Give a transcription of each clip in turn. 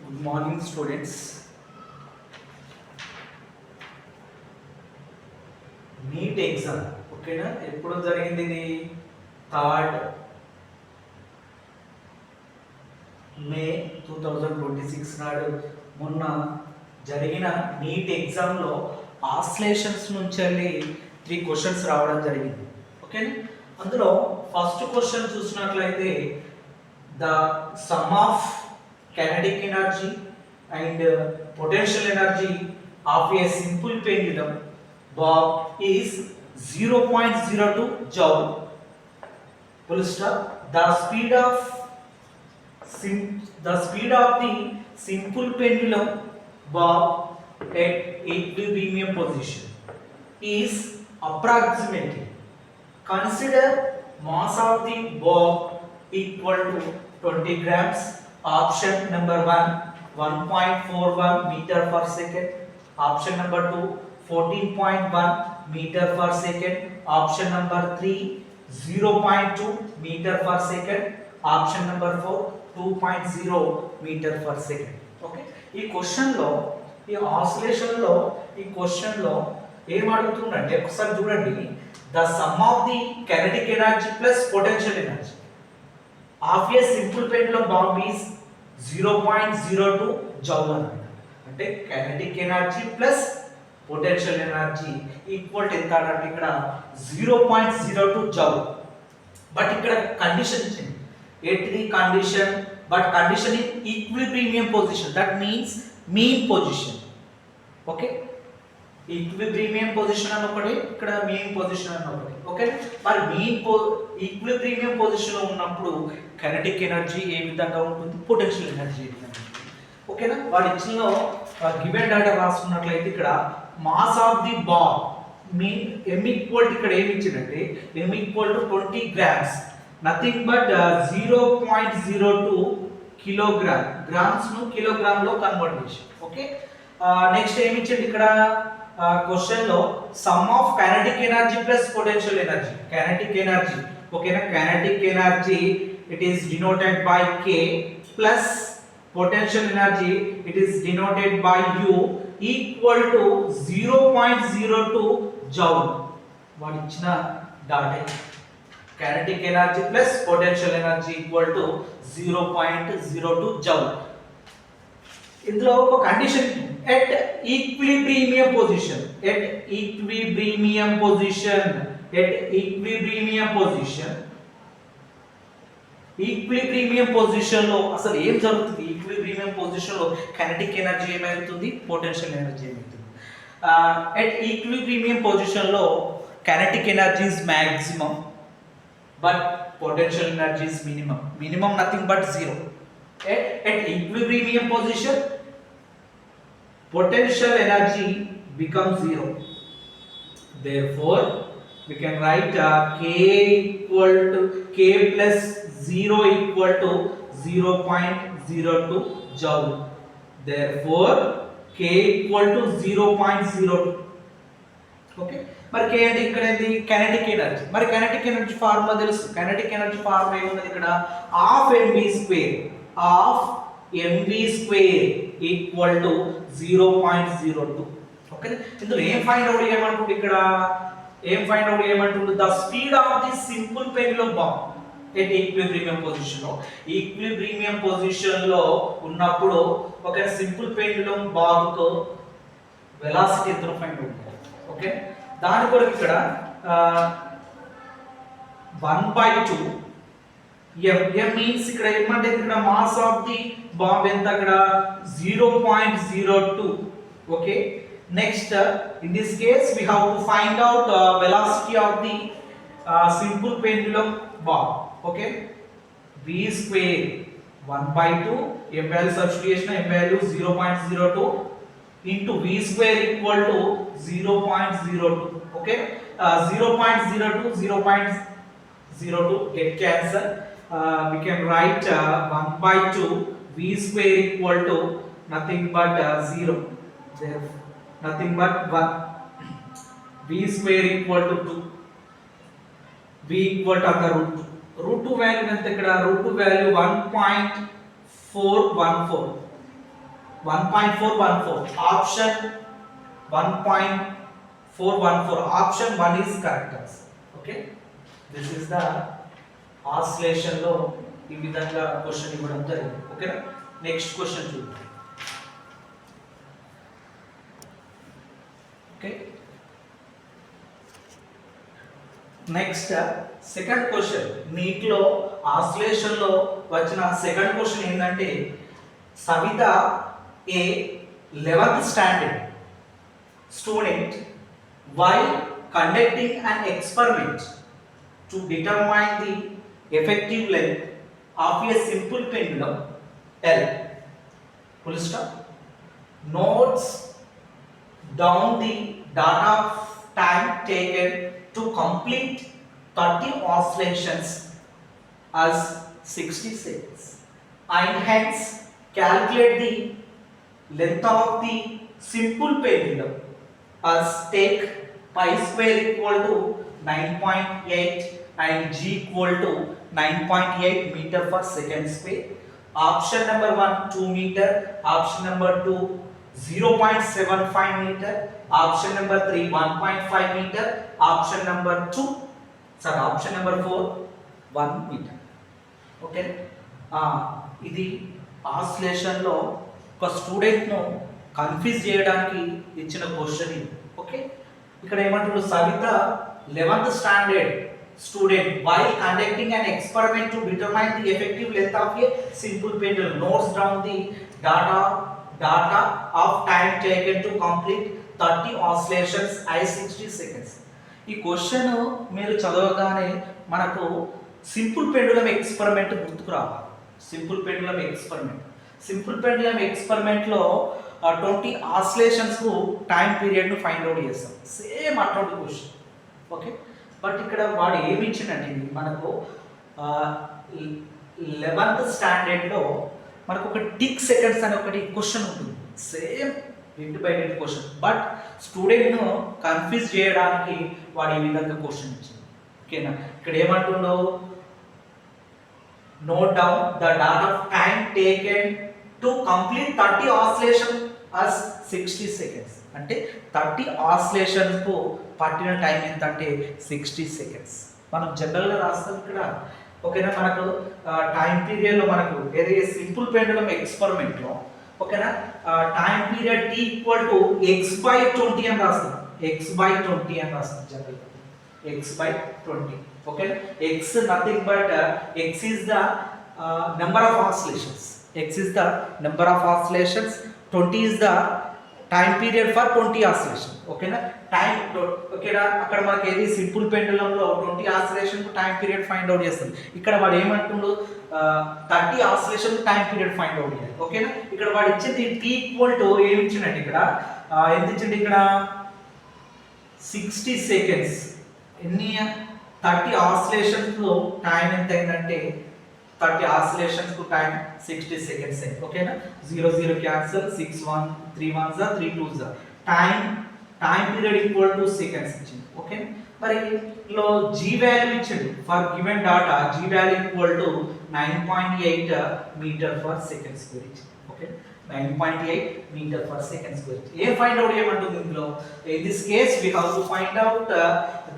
Good morning, students. NEET exam ఓకేనా ఎప్పుడు జరిగింది ఇది 3rd మే 2026 నాడు మొన్న జరిగిన నీట్ ఎగ్జామ్లో ఆస్లేషన్స్ నుంచి వెళ్ళి 3 క్వశ్చన్స్ రావడం జరిగింది ఓకేనా. అందులో ఫస్ట్ క్వశ్చన్ చూసినట్లయితే the sum of kinetic energy and potential energy of a simple pendulum bob is 0.02 joule. Full stop. The speed of the simple pendulum bob at equilibrium position is approximately. Consider mass of the bob equal to 20 grams. Option number 1 1.41 meter per second. Option number 2 14.1 meter per second. Option number 3 0.2 meter per second. Option number 4 2.0 meter per second. Okay, ఈ క్వశ్చన్లో ఈ ఆసిలేషన్లో ఈ క్వశ్చన్లో ఏం అడుగుతుందంటే ఒకసారి చూడండి. The sum of the kinetic energy plus potential energy of a simple pendulum బాంబ్ ఈజ్ 0.02 జౌల్ అంటే kinetic energy plus potential energy equal ఎంత అంటే ఇక్కడ 0.02 జౌల్. బట్ ఇక్కడ కండిషన్ ఇచ్చింది ఏంటిది condition, but condition in equilibrium position, that means mean position. Okay, equilibrium position అని ఒకటి, ఇక్కడ మీన్ పొజిషన్ అని ఒకటి. ఓకే, మరి మీన్ ఈక్విలిబ్రియం పొజిషన్ లో ఉన్నప్పుడు కైనెటిక్ ఎనర్జీ ఏ విధంగా ఉంటుంది, పొటెన్షియల్ ఎనర్జీ ఏ విధంగా ఉంటుంది. ఓకేనా, వాడి ఇచ్చిన గివెన్ డేటా రాసుకున్నట్లయితే ఇక్కడ mass of the ball mean m equal ఇక్కడ ఏమి ఇచ్చిందంటే m equal to 20 grams, nothing but 0.02 kilogram. Grams ను కిలోగ్రామ్ లో కన్వర్ట్ చేసి. ఓకే, నెక్స్ట్ ఏమి ఇచ్చింది ఇక్కడ క్వశ్చన్ లో sum of kinetic energy plus potential energy. Kinetic energy ఓకేనా, kinetic energy it is denoted by k plus potential energy it is denoted by u equal to 0.02 joule. వాడు ఇచ్చిన data kinetic energy plus potential energy equal to 0.02 joule. ఇందులో ఒక condition at equilibrium position, at equilibrium position, at equilibrium position, equilibrium position లో అసలు ఏం జరుగుతుంది, equilibrium position లో kinetic energy ఏమవుతుంది, పొటెన్షియల్ ఎనర్జీ ఏమవుతుంది. ఎట్ ఈక్విలిబ్రియం పొజిషన్ లో kinetic energy is maximum but potential energy is minimum. Minimum nothing but 0. At equilibrium position potential energy becomes 0. Therefore we can write k equal to k plus 0 equal to 0.02 joule. Therefore k equal to 0.02. Okay, మరి k అంటే ఇక్కడ ఏంది kinetic energy. మరి kinetic energy formula తెలుసు. Kinetic energy formula ఏమున్నది ఇక్కడ half mv square, half mv square equal to 0.02. Okay, ఇందులో ఏం ఫైండ్ అవుట్ చేయమంటుంది, ఇక్కడ ఏం ఫైండ్ అవుట్ చేయమంటుంది, the speed of the simple pendulum బాంబ్ ఎట్ ఈక్విలిబ్రియం పొజిషన్ లో. ఈక్విలిబ్రియం పొజిషన్ లో ఉన్నప్పుడు ఒక సింపుల్ పెండులం బాంబ్ కు వెలాసిటీ ఎంత ఫైండ్ అవుట్ చేయాలి. ఓకే, దాని కొరకు ఇక్కడ 1/2 m మీన్స్ ఇక్కడ ఏమంటే ఇక్కడ మాస్ ఆఫ్ ది బాంబ్ ఎంత అక్కడ 0.02. Okay, next in this case we have to find out velocity of the simple pendulum bomb. Okay, v square 1/2 m value substitution, m value 0.02 into v square equal to 0.02. Okay, 0.02 0.02 get cancel. We can write 1/2 v square equal to nothing but 0. Therefore nothing but 1. v square equal to 2. v equal to the root 2 value ఎంత ఇక్కడ root 2 value 1.414. 1.414. Option 1.414. Option 1 is correct answer. Okay, this is the oscillation లో ఈ విధంగా question ఇవ్వడం జరిగింది. ఓకేనా, next question చూద్దాం. Okay, next second question. నీటిలో ఆసిలేషన్ లో వచ్చిన సెకండ్ క్వశ్చన్ ఏంటంటే, సవిత ఏ 11th standard student while conducting an experiment to determine the effective length of a simple pendulum L, full stop, notes down the data of time taken to complete 30 oscillations as 60 seconds, and hence calculate the length of the simple pendulum as take pi square equal to 9.8 and g equal to 9.8 meter per second square. Option number 1 2 meter, option number 2 0.75 meter, option number 3 1.5 meter, option number 2 sorry option number 4 1 meter. Okay, ఇది oscillation లో ఒక student ను confuse చేయడానికి ఇచ్చిన question ఇది. Okay, ఇక్కడ ఏమంటారు, Savita 11th standard student while conducting an experiment to determine the effective length of a simple pendulum notes down the data of time taken to complete 30 oscillations at 60 seconds. ఈ question మీరు చదవగానే మనకు simple pendulum experiment గుర్తుకు రావాలి. Simple pendulum experiment లో 20 oscillations కు time period ను find out చేస్తాం. Same అటువంటి క్వశ్చన్. ఓకే, బట్ ఇక్కడ వాడు ఏమి ఇచ్చిందంటే, మనకు 11th స్టాండర్డ్ లో మనకు ఒక టిక్ సెకండ్స్ అనే ఒకటి క్వశ్చన్ ఉంటుంది. సేమ్ ఇంటి బై ఇంటి క్వశ్చన్, బట్ స్టూడెంట్ ను కన్ఫ్యూజ్ చేయడానికి వాడు ఈ విధంగా క్వశ్చన్ ఇచ్చింది. ఓకేనా, ఇక్కడ ఏమంటుండో, note down the data of time taken to complete 30 oscillation as 60 seconds. అంటే 30 ఆసిలేషన్స్ కు పట్టిన టైం ఎంత అంటే 60 సెకండ్స్. మనం జనరల్ గా రాస్తాం ఇక్కడ. ఓకేనా, మనకు టైం పీరియడ్ లో మనకు ఏదైతే సింపుల్ పెండులం ఎక్స్పెరిమెంట్ లో ఓకేనా time period t equal to x/20 అని రాస్తాం. x/20 అని రాస్తాం జనరల్ గా, x/20. okay, x nothing but x is the number of oscillations, 20 is the time period for 20 oscillation. ఓకేనా, టైం ఓకేనా, అక్కడ మనకి ఏది సింపుల్ పెండులం లో 20 ఆసిలేషన్ కు టైం పీరియడ్ ఫైండ్ అవుట్ చేస్తుంది. ఇక్కడ వాడు ఏమంటుండు, 30 ఆసిలేషన్ కు టైం పీరియడ్ ఫైండ్ అవుట్ చేయాలి. ఓకేనా, ఇక్కడ వాడు ఇచ్చింది t ఈక్వల్ టు ఏమి ఇచ్చినట్టు, ఇక్కడ ఎంత ఇచ్చింది, ఇక్కడ 60 సెకండ్స్. ఎన్ని 30 ఆసిలేషన్స్ లో టైం ఎంత అయిందంటే 30 ఆసిలేషన్స్ కు టైం 60 సెకండ్స్ అయింది. ఓకేనా, 0 0 cancel, 6 1 3 1 3 2 time period equal to seconds ఇచ్చింది. ఓకే, మరి లో g వాల్యూ ఇచ్చింది for given data, g value equal to 9.8 metre per second square ఇచ్చింది. Okay, 9.8 metre per second square. ఏ ఫైండ్ అవుట్ ఏమంటుంది ఇందులో, in this case we have to find out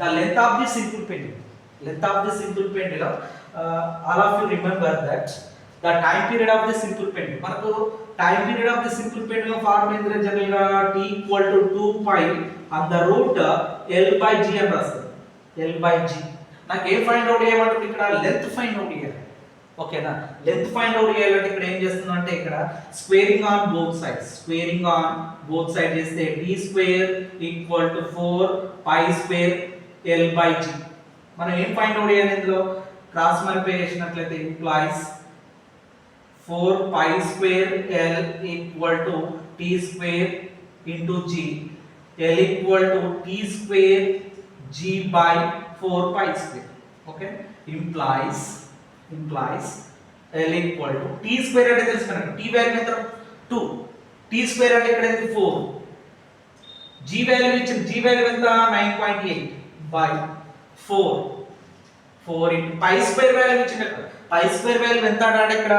the length of the simple pendulum. All of you remember that the time period of the simple pendulum, మనకు time period of the simple pendulum formula ఏంటంటే general గా t equal to 2 pi on the root l by g అని రాస్తారు. l by g. నాకు ఏ find out చేయమంటే ఇక్కడ length find out చేయాలి. ఓకేనా, లెంత్ ఫైండ్ అవుట్ చేయాలంటే ఇక్కడ ఏం చేస్తున్నాం అంటే, ఇక్కడ స్క్వేరింగ్ ఆన్ బోత్ సైడ్ చేస్తే t square equal to 4 pi square l by g. మనం ఏం ఫైండ్ అవుట్ చేయాలి, ఇందులో క్రాస్ మల్టిప్లై చేసినట్లయితే implies 4 pi square l equal to t square into g, l equal to t square g by 4 pi square. Okay, implies l equal to t square అంటే తెలుసు మనకు, t value ఎంత 2, t square అంటే ఇక్కడ ఎంత 4, g value ఇచ్చింది, g value ఎంత 9.8 by 4 into pi square value ఇచ్చింది. pi స్క్వేర్ వాల్యూ ఎంత అంటే ఇక్కడ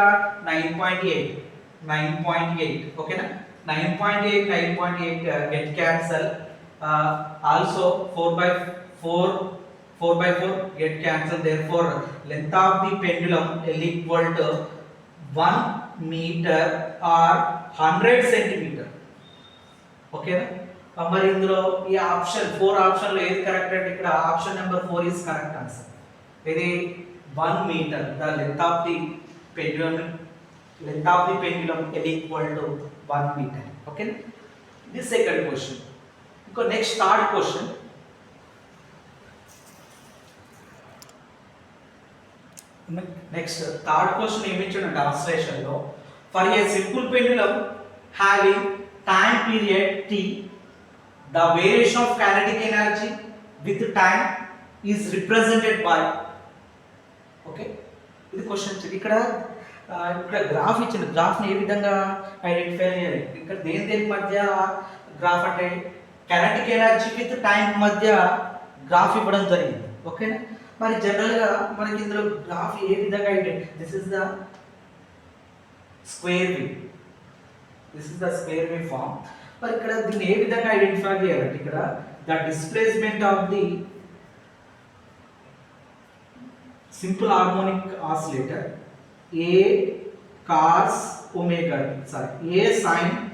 9.8 9.8. Okay na? 9.8 get cancel. Also 4 by 4 get cancelled. Therefore length of the pendulum L equal to 1 meter or 100 centimeter. Okay మరి ఇందులో ఈ option 4 option లో ఏది కరెక్ట్ అంటే ఇక్కడ option number 4 is correct answer. ఇది 1 metre the length of the pendulum L equal to 1 meter. Okay, this second question. Go next third question. Next third question ఏమి ఇచ్చాడు ట్రాన్స్లేషన్ లో for a simple pendulum having time period t the variation of kinetic energy with time is represented by. Okay ఇది question ఇక్కడ graph ఇచ్చిన గ్రాఫ్ని ఏ విధంగా identify చేయాలి ఇక్కడ దేని మధ్య గ్రాఫ్ అంటే కైనెటిక్ ఎనర్జీ విత్ టైం మధ్య గ్రాఫ్ ఇవ్వడం జరిగింది. ఓకేనా మరి జనరల్గా మనకి ఇందులో గ్రాఫ్ ఏ విధంగా this is the square wave form. మరి ఇక్కడ దీన్ని ఏ విధంగా ఐడెంటిఫై చేయాలంటే ఇక్కడ the displacement of the simple harmonic oscillator A cos omega t, sorry, A sin